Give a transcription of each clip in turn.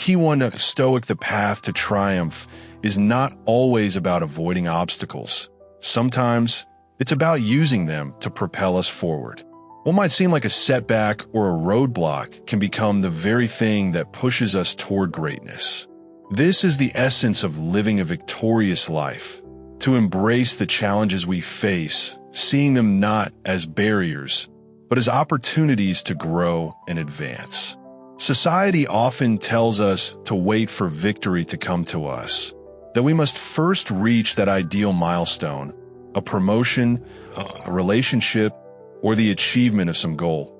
Key 1, Stoic, the path to triumph is not always about avoiding obstacles. Sometimes it's about using them to propel us forward. What might seem like a setback or a roadblock can become the very thing that pushes us toward greatness. This is the essence of living a victorious life, to embrace the challenges we face, seeing them not as barriers, but as opportunities to grow and advance. Society often tells us to wait for victory to come to us, that we must first reach that ideal milestone, a promotion, a relationship, or the achievement of some goal,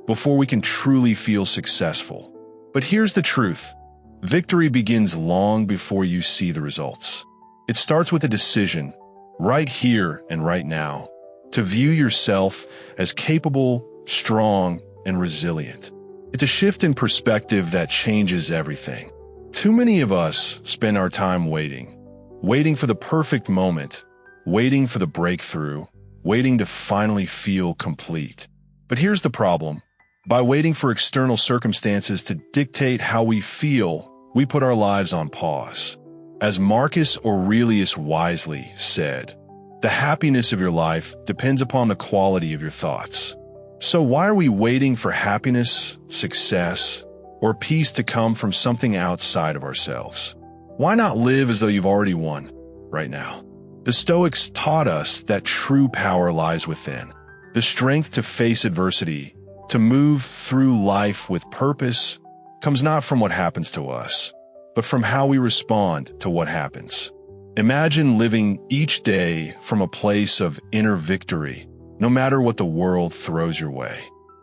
before we can truly feel successful. But here's the truth. Victory begins long before you see the results. It starts with a decision, right here and right now, to view yourself as capable, strong, and resilient. It's a shift in perspective that changes everything. Too many of us spend our time waiting for the perfect moment, waiting for the breakthrough, waiting to finally feel complete. But here's the problem. By waiting for external circumstances to dictate how we feel, we put our lives on pause. As Marcus Aurelius wisely said, the happiness of your life depends upon the quality of your thoughts. So why are we waiting for happiness, success, or peace to come from something outside of ourselves? Why not live as though you've already won right now? The Stoics taught us that true power lies within. The strength to face adversity, to move through life with purpose, comes not from what happens to us, but from how we respond to what happens. Imagine living each day from a place of inner victory, no matter what the world throws your way.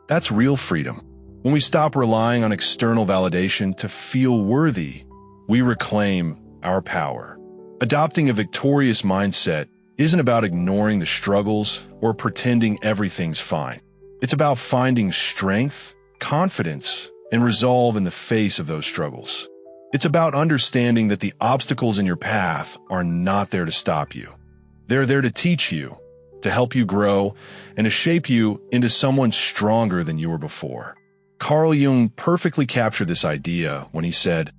That's real freedom. When we stop relying on external validation to feel worthy, we reclaim our power. Adopting a victorious mindset isn't about ignoring the struggles or pretending everything's fine. It's about finding strength, confidence, and resolve in the face of those struggles. It's about understanding that the obstacles in your path are not there to stop you. They're there to teach you, to help you grow, and to shape you into someone stronger than you were before. Carl Jung perfectly captured this idea when he said,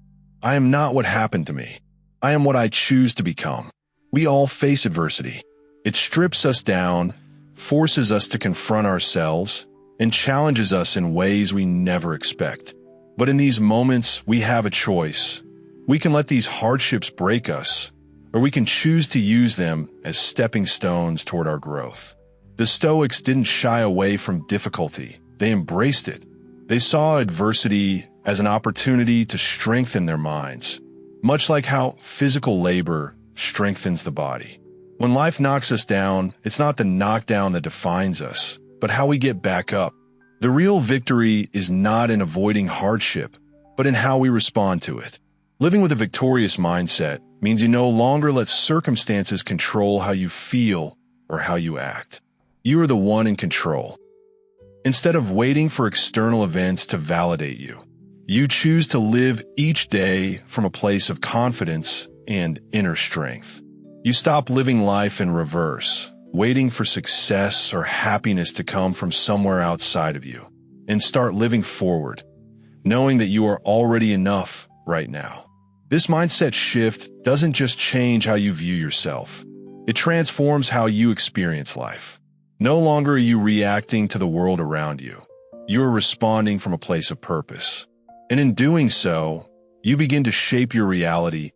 "I am not what happened to me. I am what I choose to become." We all face adversity. It strips us down, forces us to confront ourselves, and challenges us in ways we never expect. But in these moments, we have a choice. We can let these hardships break us, or we can choose to use them as stepping stones toward our growth. The Stoics didn't shy away from difficulty. They embraced it. They saw adversity as an opportunity to strengthen their minds, much like how physical labor strengthens the body. When life knocks us down, it's not the knockdown that defines us, but how we get back up. The real victory is not in avoiding hardship, but in how we respond to it. Living with a victorious mindset means you no longer let circumstances control how you feel or how you act. You are the one in control. Instead of waiting for external events to validate you, you choose to live each day from a place of confidence and inner strength. You stop living life in reverse, waiting for success or happiness to come from somewhere outside of you, and start living forward, knowing that you are already enough right now. This mindset shift doesn't just change how you view yourself. It transforms how you experience life. No longer are you reacting to the world around you. You are responding from a place of purpose. And in doing so, you begin to shape your reality,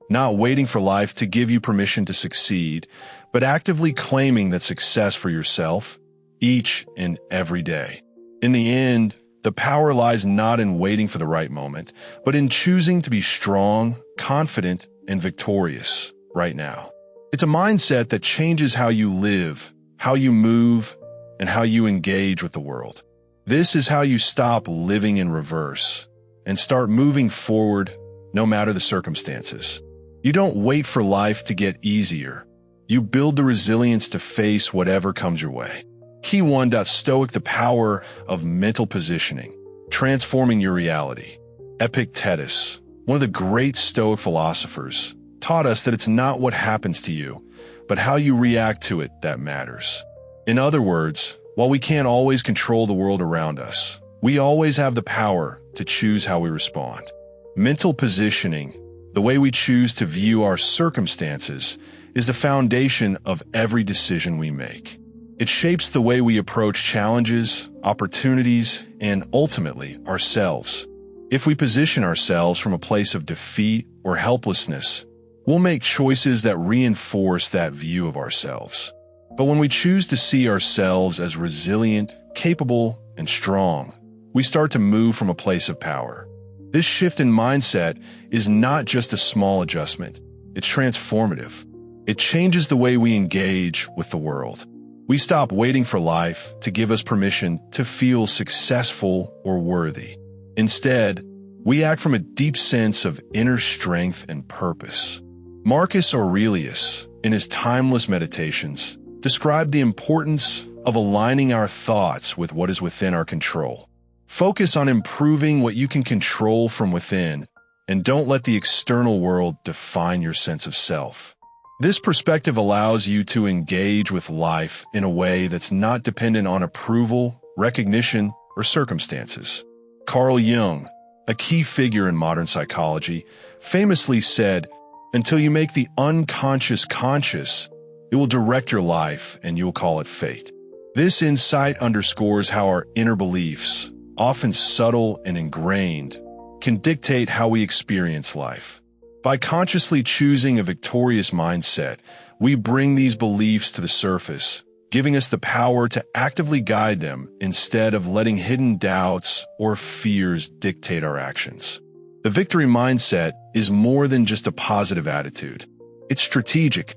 not waiting for life to give you permission to succeed, but actively claiming that success for yourself each and every day. In the end, the power lies not in waiting for the right moment, but in choosing to be strong, confident, and victorious right now. It's a mindset that changes how you live, how you move, and how you engage with the world. This is how you stop living in reverse and start moving forward no matter the circumstances. You don't wait for life to get easier. You build the resilience to face whatever comes your way. Key 1. Stoic, the power of mental positioning, transforming your reality. Epictetus, one of the great Stoic philosophers, taught us that it's not what happens to you, but how you react to it that matters. In other words, while we can't always control the world around us, we always have the power to choose how we respond. Mental positioning, the way we choose to view our circumstances, is the foundation of every decision we make. It shapes the way we approach challenges, opportunities, and ultimately ourselves. If we position ourselves from a place of defeat or helplessness, we'll make choices that reinforce that view of ourselves. But when we choose to see ourselves as resilient, capable, and strong, we start to move from a place of power. This shift in mindset is not just a small adjustment, it's transformative. It changes the way we engage with the world. We stop waiting for life to give us permission to feel successful or worthy. Instead, we act from a deep sense of inner strength and purpose. Marcus Aurelius, in his timeless meditations, described the importance of aligning our thoughts with what is within our control. Focus on improving what you can control from within, and don't let the external world define your sense of self. This perspective allows you to engage with life in a way that's not dependent on approval, recognition, or circumstances. Carl Jung, a key figure in modern psychology, famously said, "Until you make the unconscious conscious, it will direct your life and you'll call it fate." This insight underscores how our inner beliefs, often subtle and ingrained, can dictate how we experience life. By consciously choosing a victorious mindset, we bring these beliefs to the surface, giving us the power to actively guide them instead of letting hidden doubts or fears dictate our actions. The victory mindset is more than just a positive attitude. It's strategic.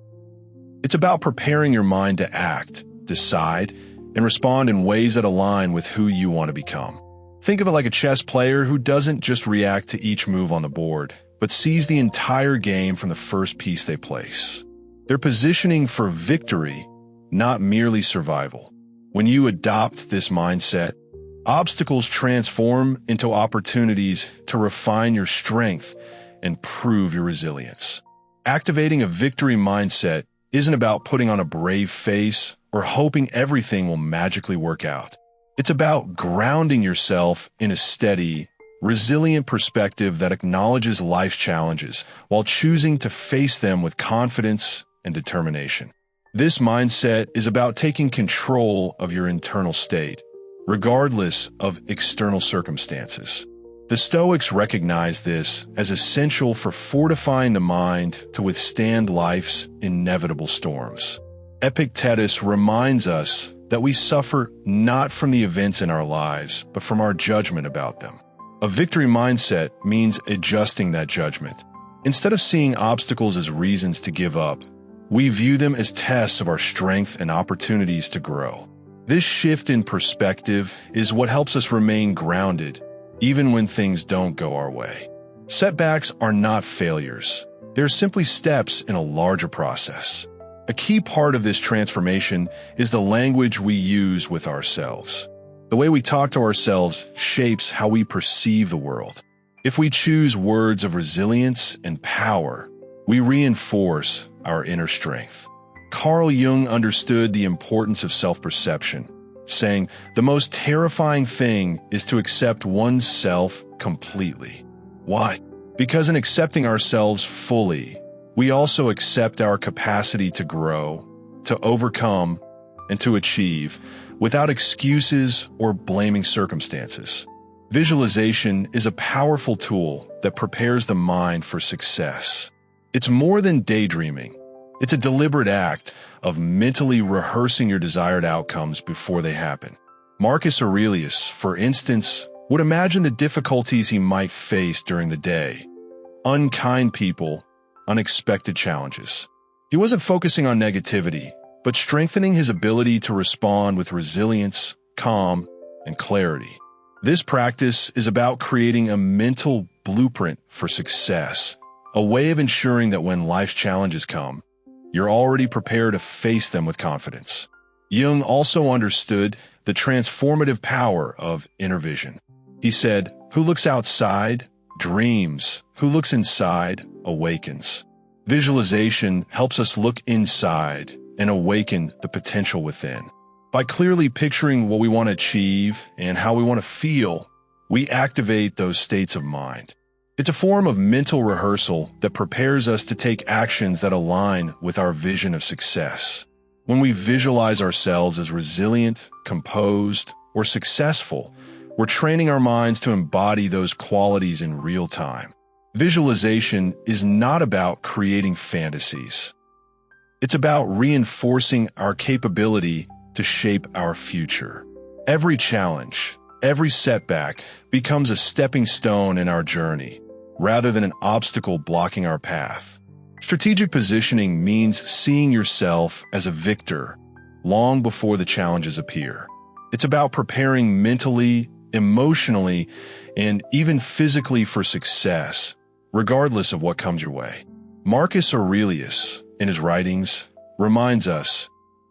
It's about preparing your mind to act, decide, and respond in ways that align with who you want to become. Think of it like a chess player who doesn't just react to each move on the board, but sees the entire game from the first piece they place. They're positioning for victory, not merely survival. When you adopt this mindset, obstacles transform into opportunities to refine your strength and prove your resilience. Activating a victory mindset isn't about putting on a brave face or hoping everything will magically work out. It's about grounding yourself in a steady, resilient perspective that acknowledges life's challenges while choosing to face them with confidence and determination. This mindset is about taking control of your internal state, regardless of external circumstances. The Stoics recognize this as essential for fortifying the mind to withstand life's inevitable storms. Epictetus reminds us that we suffer not from the events in our lives, but from our judgment about them. A victory mindset means adjusting that judgment. Instead of seeing obstacles as reasons to give up, we view them as tests of our strength and opportunities to grow. This shift in perspective is what helps us remain grounded, even when things don't go our way. Setbacks are not failures. They're simply steps in a larger process. A key part of this transformation is the language we use with ourselves. The way we talk to ourselves shapes how we perceive the world. If we choose words of resilience and power, we reinforce our inner strength. Carl Jung understood the importance of self-perception, saying, "The most terrifying thing is to accept oneself completely." Why? Because in accepting ourselves fully, we also accept our capacity to grow, to overcome, and to achieve without excuses or blaming circumstances. Visualization is a powerful tool that prepares the mind for success. It's more than daydreaming. It's a deliberate act of mentally rehearsing your desired outcomes before they happen. Marcus Aurelius, for instance, would imagine the difficulties he might face during the day. Unkind people, unexpected challenges. He wasn't focusing on negativity, but strengthening his ability to respond with resilience, calm, and clarity. This practice is about creating a mental blueprint for success, a way of ensuring that when life's challenges come, you're already prepared to face them with confidence. Jung also understood the transformative power of inner vision. He said, "Who looks outside dreams. Who looks inside awakens." Visualization helps us look inside and awaken the potential within. By clearly picturing what we want to achieve and how we want to feel, we activate those states of mind. It's a form of mental rehearsal that prepares us to take actions that align with our vision of success. When we visualize ourselves as resilient, composed, or successful, we're training our minds to embody those qualities in real time. Visualization is not about creating fantasies. It's about reinforcing our capability to shape our future. Every challenge, every setback becomes a stepping stone in our journey, rather than an obstacle blocking our path. Strategic positioning means seeing yourself as a victor long before the challenges appear. It's about preparing mentally, emotionally, and even physically for success, regardless of what comes your way. Marcus Aurelius, in his writings, reminds us,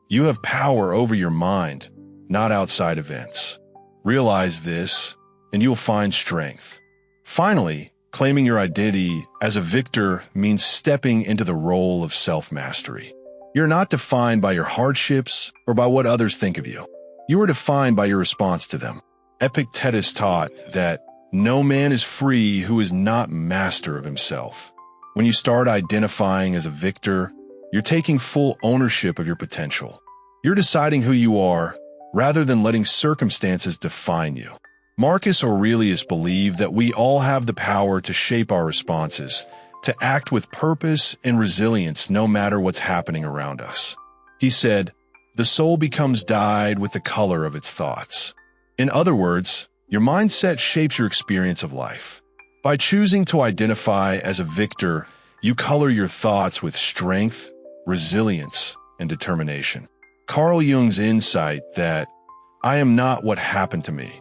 "You have power over your mind, not outside events." Realize this, and you'll find strength. Finally, claiming your identity as a victor means stepping into the role of self-mastery. You're not defined by your hardships or by what others think of you. You are defined by your response to them. Epictetus taught that no man is free who is not master of himself. When you start identifying as a victor, you're taking full ownership of your potential. You're deciding who you are rather than letting circumstances define you. Marcus Aurelius believed that we all have the power to shape our responses, to act with purpose and resilience no matter what's happening around us. He said, "The soul becomes dyed with the color of its thoughts." In other words, your mindset shapes your experience of life. By choosing to identify as a victor, you color your thoughts with strength, resilience, and determination. Carl Jung's insight that "I am not what happened to me,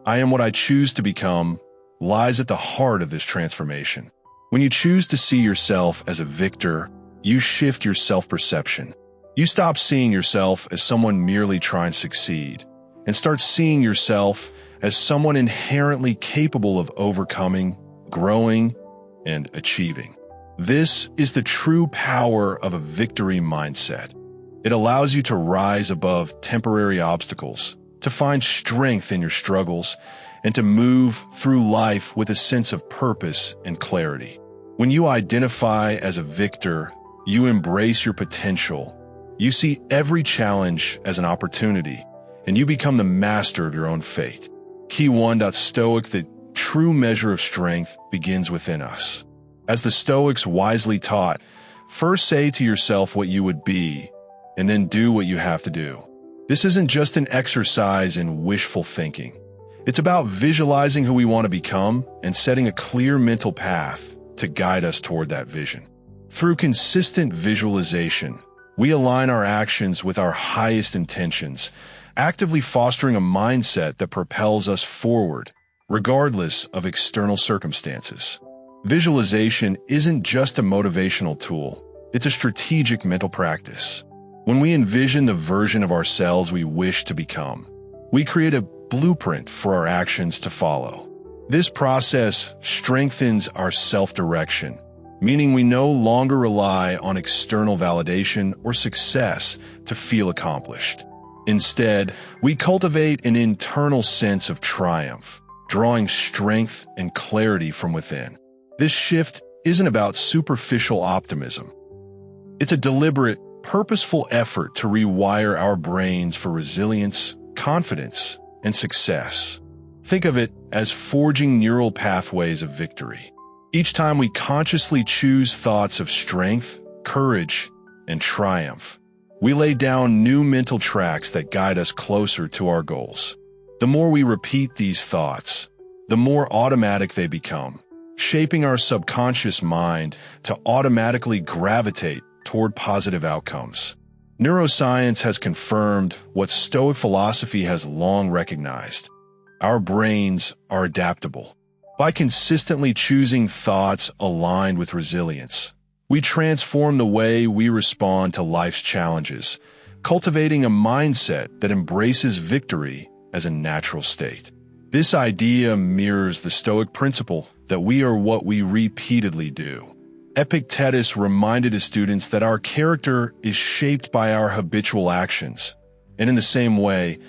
I am what I choose to become" lies at the heart of this transformation. When you choose to see yourself as a victor, you shift your self-perception. You stop seeing yourself as someone merely trying to succeed, and start seeing yourself as someone inherently capable of overcoming, growing, and achieving. This is the true power of a victory mindset. It allows you to rise above temporary obstacles, to find strength in your struggles, and to move through life with a sense of purpose and clarity. When you identify as a victor, you embrace your potential. You see every challenge as an opportunity, and you become the master of your own fate. Key 1. Stoic, the true measure of strength begins within us. As the Stoics wisely taught, first say to yourself what you would be, and then do what you have to do. This isn't just an exercise in wishful thinking. It's about visualizing who we want to become and setting a clear mental path to guide us toward that vision. Through consistent visualization, we align our actions with our highest intentions, actively fostering a mindset that propels us forward, regardless of external circumstances. Visualization isn't just a motivational tool, it's a strategic mental practice. When we envision the version of ourselves we wish to become, we create a blueprint for our actions to follow. This process strengthens our self-direction, meaning we no longer rely on external validation or success to feel accomplished. Instead, we cultivate an internal sense of triumph, drawing strength and clarity from within. This shift isn't about superficial optimism. It's a deliberate, purposeful effort to rewire our brains for resilience, confidence, and success. Think of it as forging neural pathways of victory. Each time we consciously choose thoughts of strength, courage, and triumph, we lay down new mental tracks that guide us closer to our goals. The more we repeat these thoughts, the more automatic they become, shaping our subconscious mind to automatically gravitate toward positive outcomes. Neuroscience has confirmed what Stoic philosophy has long recognized. Our brains are adaptable. By consistently choosing thoughts aligned with resilience, we transform the way we respond to life's challenges, cultivating a mindset that embraces victory as a natural state. This idea mirrors the Stoic principle that we are what we repeatedly do. Epictetus reminded his students that our character is shaped by our habitual actions, and in the same way,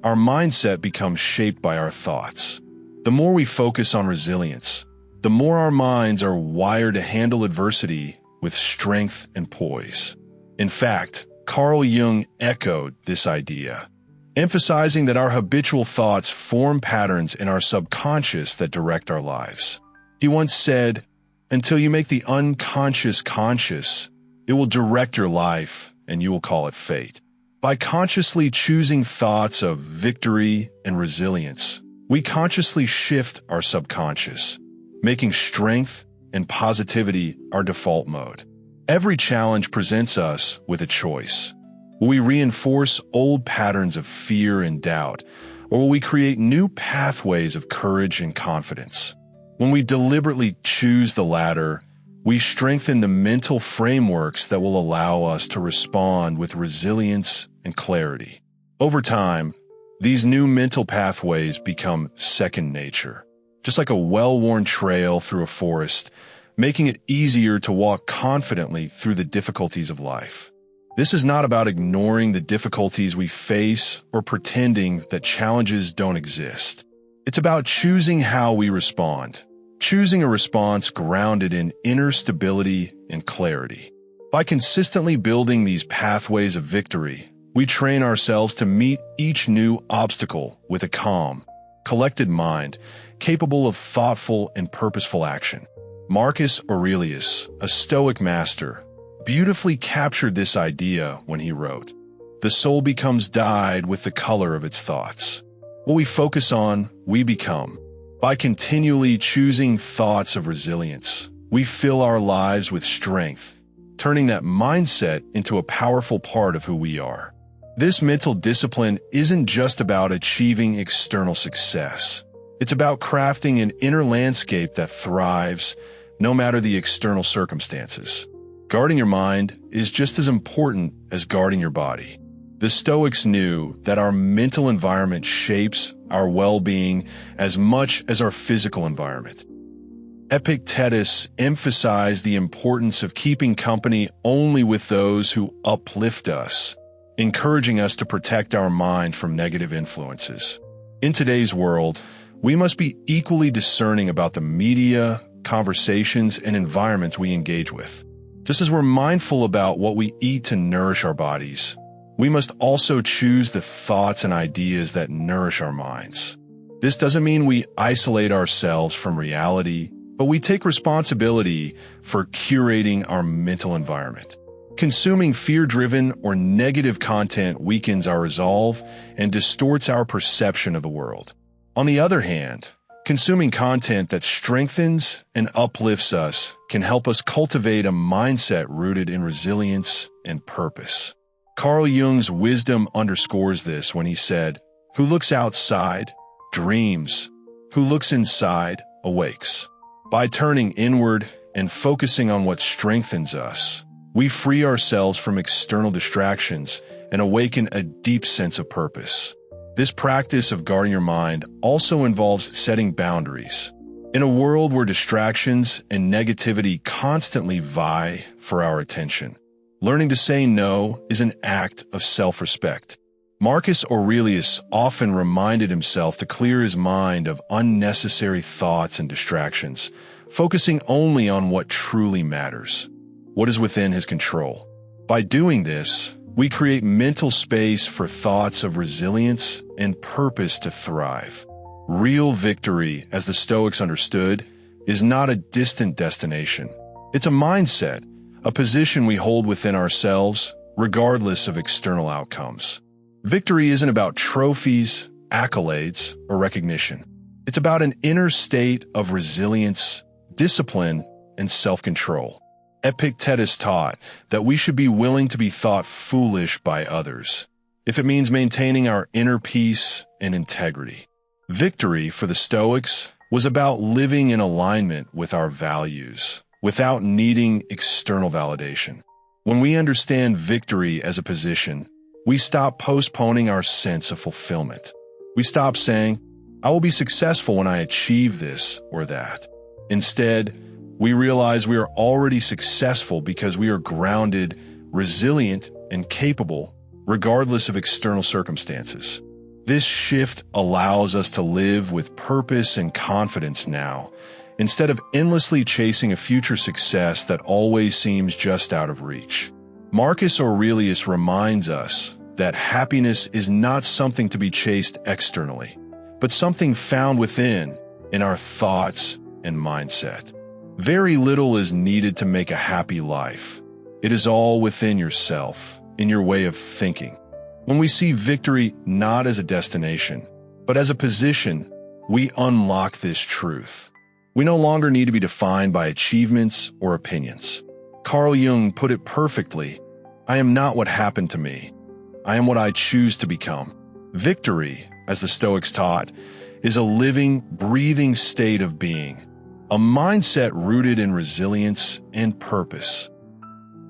our mindset becomes shaped by our thoughts. The more we focus on resilience, the more our minds are wired to handle adversity with strength and poise. In fact, Carl Jung echoed this idea, emphasizing that our habitual thoughts form patterns in our subconscious that direct our lives. He once said, "Until you make the unconscious conscious, it will direct your life and you will call it fate." By consciously choosing thoughts of victory and resilience, we consciously shift our subconscious, making strength and positivity our default mode. Every challenge presents us with a choice. Will we reinforce old patterns of fear and doubt, or will we create new pathways of courage and confidence? When we deliberately choose the latter, we strengthen the mental frameworks that will allow us to respond with resilience and clarity. Over time, these new mental pathways become second nature, just like a well-worn trail through a forest, making it easier to walk confidently through the difficulties of life. This is not about ignoring the difficulties we face or pretending that challenges don't exist. It's about choosing how we respond, choosing a response grounded in inner stability and clarity. By consistently building these pathways of victory, we train ourselves to meet each new obstacle with a calm, collected mind, capable of thoughtful and purposeful action. Marcus Aurelius, a Stoic master, beautifully captured this idea when he wrote, "The soul becomes dyed with the color of its thoughts. What we focus on, we become." By continually choosing thoughts of resilience, we fill our lives with strength, turning that mindset into a powerful part of who we are. This mental discipline isn't just about achieving external success. It's about crafting an inner landscape that thrives no matter the external circumstances. Guarding your mind is just as important as guarding your body. The Stoics knew that our mental environment shapes our well-being as much as our physical environment. Epictetus emphasized the importance of keeping company only with those who uplift us, encouraging us to protect our mind from negative influences. In today's world, we must be equally discerning about the media, conversations, and environments we engage with. Just as we're mindful about what we eat to nourish our bodies, we must also choose the thoughts and ideas that nourish our minds. This doesn't mean we isolate ourselves from reality, but we take responsibility for curating our mental environment. Consuming fear-driven or negative content weakens our resolve and distorts our perception of the world. On the other hand, consuming content that strengthens and uplifts us can help us cultivate a mindset rooted in resilience and purpose. Carl Jung's wisdom underscores this when he said, "Who looks outside, dreams. Who looks inside, awakes." By turning inward and focusing on what strengthens us, we free ourselves from external distractions and awaken a deep sense of purpose. This practice of guarding your mind also involves setting boundaries. In a world where distractions and negativity constantly vie for our attention, learning to say no is an act of self-respect. Marcus Aurelius often reminded himself to clear his mind of unnecessary thoughts and distractions, focusing only on what truly matters, what is within his control. By doing this, we create mental space for thoughts of resilience and purpose to thrive. Real victory, as the Stoics understood, is not a distant destination. It's a mindset, a position we hold within ourselves, regardless of external outcomes. Victory isn't about trophies, accolades, or recognition. It's about an inner state of resilience, discipline, and self-control. Epictetus taught that we should be willing to be thought foolish by others, if it means maintaining our inner peace and integrity. Victory for the Stoics was about living in alignment with our values, without needing external validation. When we understand victory as a position, we stop postponing our sense of fulfillment. We stop saying, "I will be successful when I achieve this or that." Instead, we realize we are already successful because we are grounded, resilient, and capable, regardless of external circumstances. This shift allows us to live with purpose and confidence now, instead of endlessly chasing a future success that always seems just out of reach. Marcus Aurelius reminds us that happiness is not something to be chased externally, but something found within, in our thoughts and mindset. Very little is needed to make a happy life. It is all within yourself, in your way of thinking. When we see victory not as a destination, but as a position, we unlock this truth. We no longer need to be defined by achievements or opinions. Carl Jung put it perfectly, "I am not what happened to me. I am what I choose to become." Victory, as the Stoics taught, is a living, breathing state of being, a mindset rooted in resilience and purpose.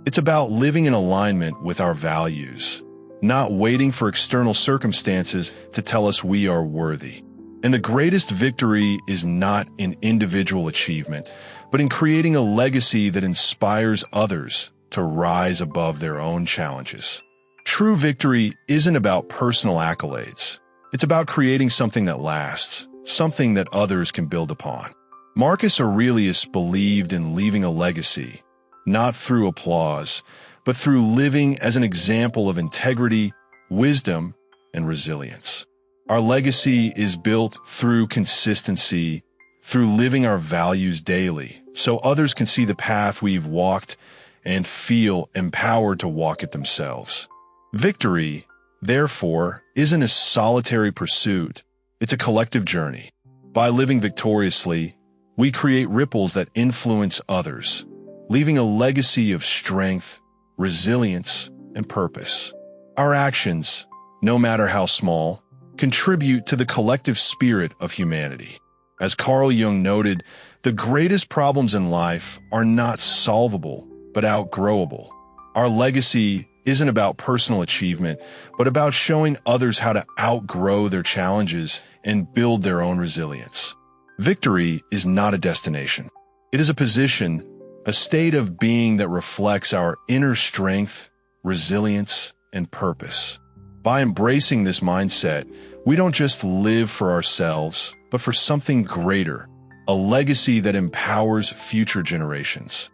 It's about living in alignment with our values, not waiting for external circumstances to tell us we are worthy. And the greatest victory is not in individual achievement, but in creating a legacy that inspires others to rise above their own challenges. True victory isn't about personal accolades. It's about creating something that lasts, something that others can build upon. Marcus Aurelius believed in leaving a legacy, not through applause, but through living as an example of integrity, wisdom, and resilience. Our legacy is built through consistency, through living our values daily, so others can see the path we've walked and feel empowered to walk it themselves. Victory, therefore, isn't a solitary pursuit. It's a collective journey. By living victoriously, we create ripples that influence others, leaving a legacy of strength, resilience, and purpose. Our actions, no matter how small, contribute to the collective spirit of humanity. As Carl Jung noted, the greatest problems in life are not solvable, but outgrowable. Our legacy isn't about personal achievement, but about showing others how to outgrow their challenges and build their own resilience. Victory is not a destination. It is a position, a state of being that reflects our inner strength, resilience, and purpose. By embracing this mindset, we don't just live for ourselves, but for something greater, a legacy that empowers future generations.